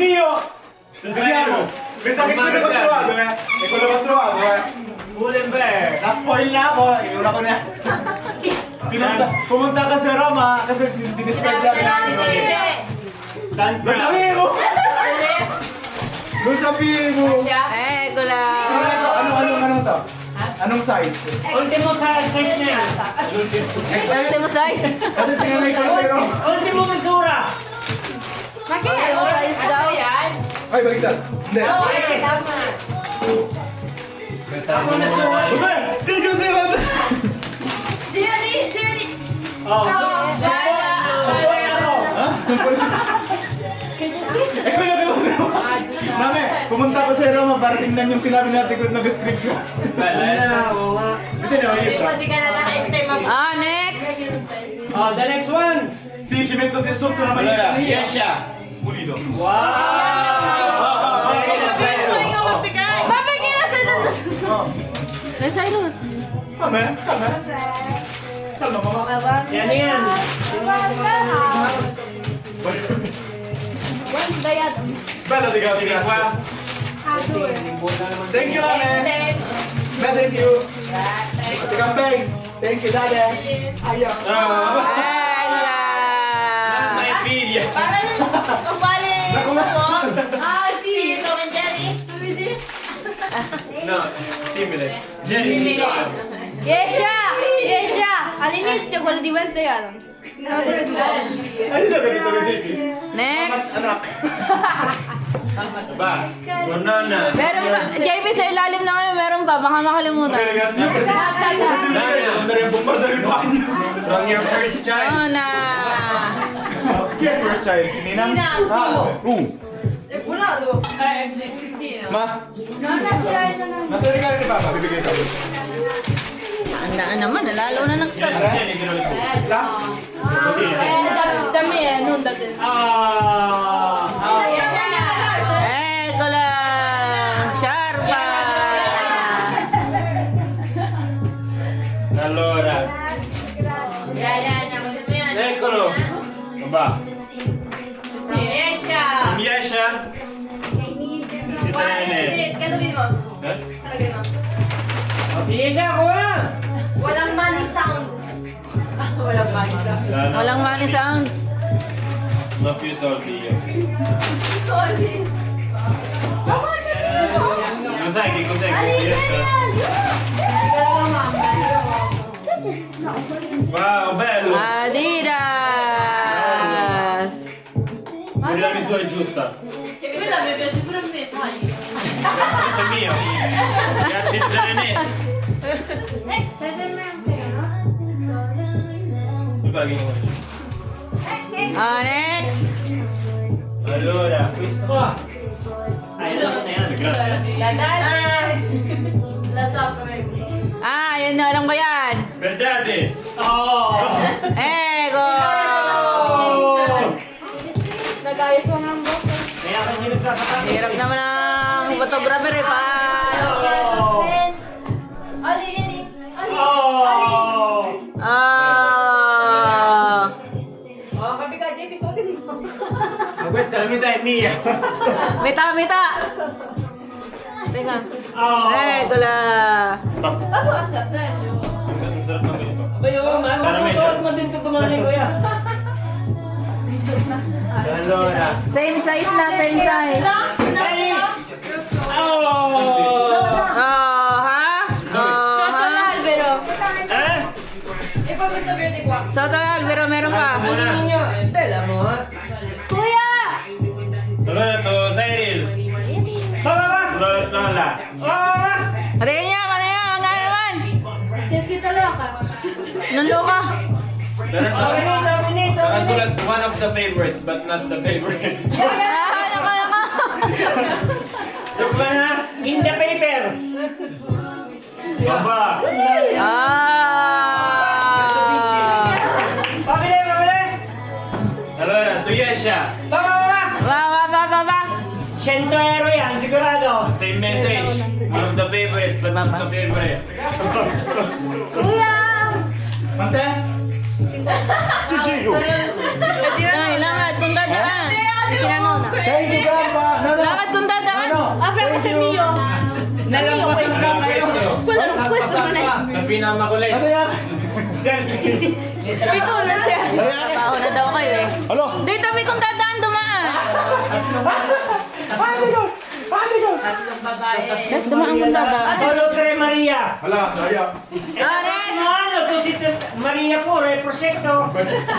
mio! Vediamo! Mi sa che quello l'ho trovato, E quello che ho trovato, Ulenberg. Na-spoil na ako. Una ko na. Pumunta ka sa Roma kasi diniscribe sa akin. Lo sabihin mo! Lo sabihin mo! Ano to? Anong size? Ultimo size na yan. XL? Ultimo size. Kasi tinanay ko na sa'yo. Ultimo mesura. Ultimo size daw. Ay, baliktad. Hindi. Ako nagsuwa. Usan! Thank you, sir! Oh, support ako. Ha? Eh, Mami, pumunta ko sa Roma para tingnan yung sinabi natin kung nag-script ko. Hindi na, ayun ka. Next. Oh, the next one. Si Shimento del Sotto na mahirap na iya. Yesha. Pulido. Wow. Cyrus. Kalma, kalma. Kalma, mama. Si ano yan? Bella, diga, diga. Thank you, mami. Thank you. Tikampeng. Thank you, dada. Ayaw. May figlia. No, simile. Yesha! All'inizio quello di Wednesday Adams. Ay, hindi na ganito ka, JP. Next. Anak. Ba? Banana. Meron pa. JP, sa ilalim na kayo, meron pa. Baka makalimutan. Okay, lang yan. Dari yung bomba, dari yung banyo. From your first child. Oh, na. Okay, first child. Si Nina? Ma? Nasaan ka rin ni Papa? Bibigay ka. Andaan naman, lalo na nagsab. Dammi non da te. Eko lang. Sharpa. Allora. Eccolo. Va. Yesha. Yesha, kuha. Walang money sound. Walang money sound. Non più soldi io. Lo sai che cos'è questo? Wow, bello! Adidas. La misura è giusta. Quella mi piace pure a me, sai. Questo è mio. Grazie Gianne. Next. Allora, questo qua. Grazie. La so come. Yun na lang ba yan? Guardate! Oh! Ego. Nagayos mo ng boss. Kaya ka hindi nagsasakami. Hirap naman ang photographer eh. Paano? Ali, Ali. Ali. Oh! Kapi ka, JP, suotin mo. Ma questa la metà è mia. Mita. Teka. Oh! Ego lang. Paano WhatsApp na yun? Ang sarap ng ganito. Bayo, man, masusuot mo din ito tumani ko yan. Allora. Same size na, same size. Oh! Sotto l'albero. Eh? E poi questo verde qua. Soto Alvero, meron pa. Muna. Bella mo, ha? Kuya! Allora to Cyril. Allora to la. Tingnan niya, kanina, ang naman. C'è scritto loca. Nanloka. Nakasulat one of the favorites but not the favorite. Naka. Joke lang ha? In the paper. Baba. Pabili. Allora, to Yesha. Ba. 100 euro yan, sigurado. Same message. One of the favorites but not the favorite. Kuya! Mante? Chichiyo. Ay, langat, kung dadaan. Pinanona. Thank you, Grandpa! kasi Mio. Nalampasan ka sa'yo. Wala nang pwesto mo na. Sa pinamakulay. Masaya ka. Ito na siya. Masaya ka. Baho na daw kayo eh. Alo? Di, tabi kong dadaan dumaan. Paano yun? Paano yun? Just dumaan kong dadaan. Solo Tre Maria. Hala, saya. Ano to si Maria po, reprosekto.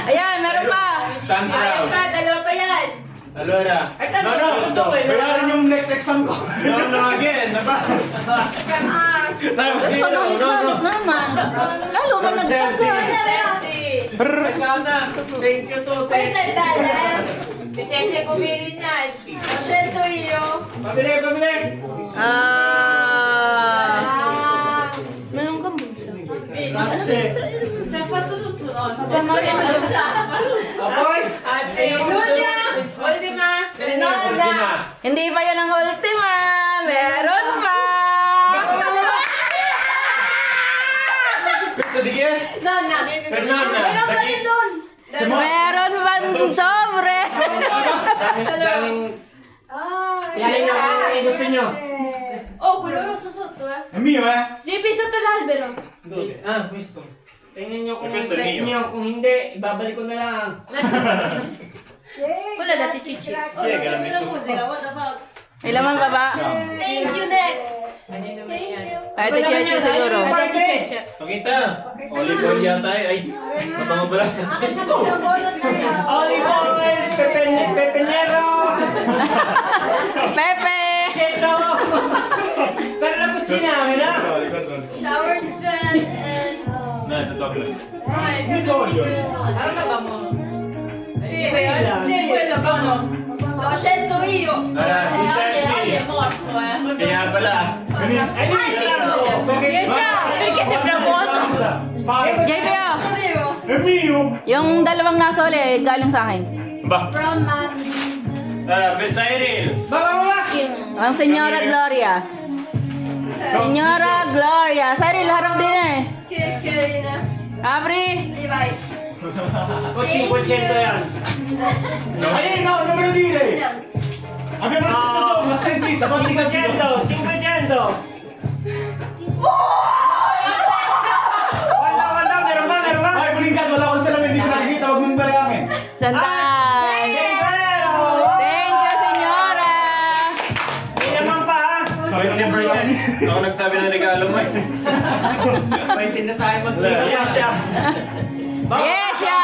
Ayan, meron pa. Stand proud. Dalawa pa yan. Alora. Bayaran yung next exam ko. No, again. Naba? Sabi Tapos pabalik-balik naman. Lalo man nagtasa. Thank you to Si Cheche pumili niyan. Masyento iyo. Pabili. Meron kang bunso. Sa patututunan. Apoy. Ate Dunya. Ultima. Fernanda. Hindi pa yan ang ultima. Meron pa. Gusto di kaya? Nana. Fernanda. Meron ka rin doon. Meron pa sobre. Yaling ang gusto nyo. Oh, kulong susot to ah. Mio eh. JP sa Talalbero. Tingnan nyo kung Gusto bet niyo. nyo. Kung hindi, ibabalik ko na lang. Wala dati chichi. Oh, nagsabi ng musika. What the fuck? May laman pa ba? Thank you, next. Ay, ito Cheche siguro. Dati chichi. Pakita. Olive oil yata eh. Ay, mabango pala. Nabonot na yan. Olive oil, pepinero, Pepe. cheto. Pero labot sinabi na. Shower gel and... Na, ito Douglas. Ay, ano na ba mo? Sì, quello buono. Ho scelto io. Si Chelsea. è morto, Kaya pala. Ano yung sinabi ko? Yes, siya. Perché sempre vuoto. JP, oh. Sapevo. Mio. Yung dalawang nasa uli, galing sa akin. Ba? From Mami. Besairil. Baba. Ang Senyora Gloria. Senyora Gloria. Cyril, harap din eh. Che carina. Abri. Device. Coaching porsyento yan. Ayun, no me lo dire. Abbiamo lo stesso sommo, ma stai zitta, quanti cazzo? 500. Wala, meron ba? Ay, bulingkat, wala akong salamin, hindi ko nakikita, huwag mong balangin. Santay. Siyempre! Thank you, Senyora. Hindi naman pa ha. 20%. Ako nagsabi ng regalo mo. May na tayo Yes, siya.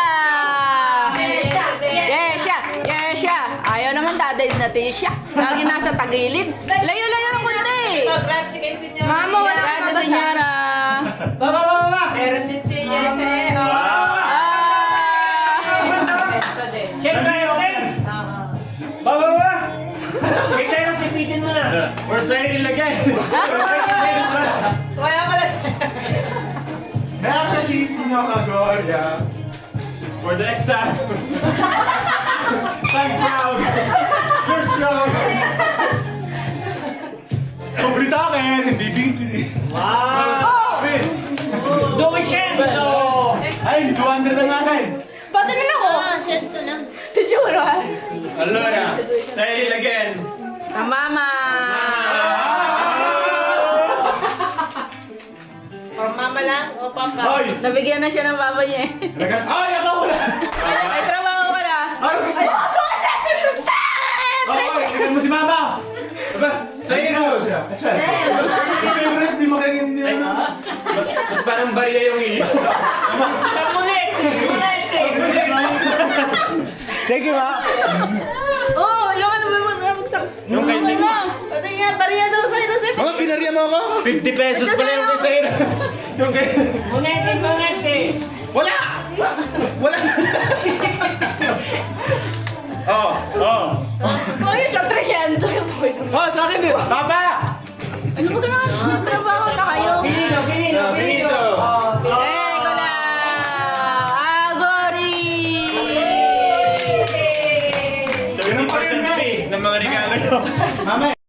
Yes, siya. Yes, siya. Ayaw naman dadayad natin siya. Lagi nasa tagilid. Layo-layo ng kunti. Grazie kay signor. Mama, wala kang Grazie, Senyora. Baba. Meron din si Yeshe. Ah. Siyempre, okay? Baba. May sa'yo, sipitin mo na. Besairil lagay. Besairil pala. Wala pala siya. Grazie, signora Gloria. For the exam. I'm proud. You're strong. Complete akin, hindi big. Wow! Dumisyento! Ay, 200 ang akin. Ba't naman ako? Sento lang. Tijuro ha? Allora, Cyril again. Ang mama. Or mama lang o papa. Hoy! Nabigyan na siya ng papa niya eh. Ay, ako wala! May trabaho ka na. Ay, Ay, tingnan mo si Mama! Aba, Cyrus! Yung favorite, di makingin niya. Ba't parang barya yung iyo? Tamulit! Thank you, Ma. Oh, yung ano ba magsak? Yung kay Sig. Pati nga, bariya daw sa'yo na si Mga pinariya mo ako? 50 pesos pala yung kay Cyrus. Yung kay... Munete! Wala! Wala! Oh! Oh, yun siya, 300 yung boy. Oh, sa akin din! Papa! Ano ba ka na? May trabaho na kayo. Pinito! Eh, ko na. Agori! 70% fee ng mga regalo nyo. Mama!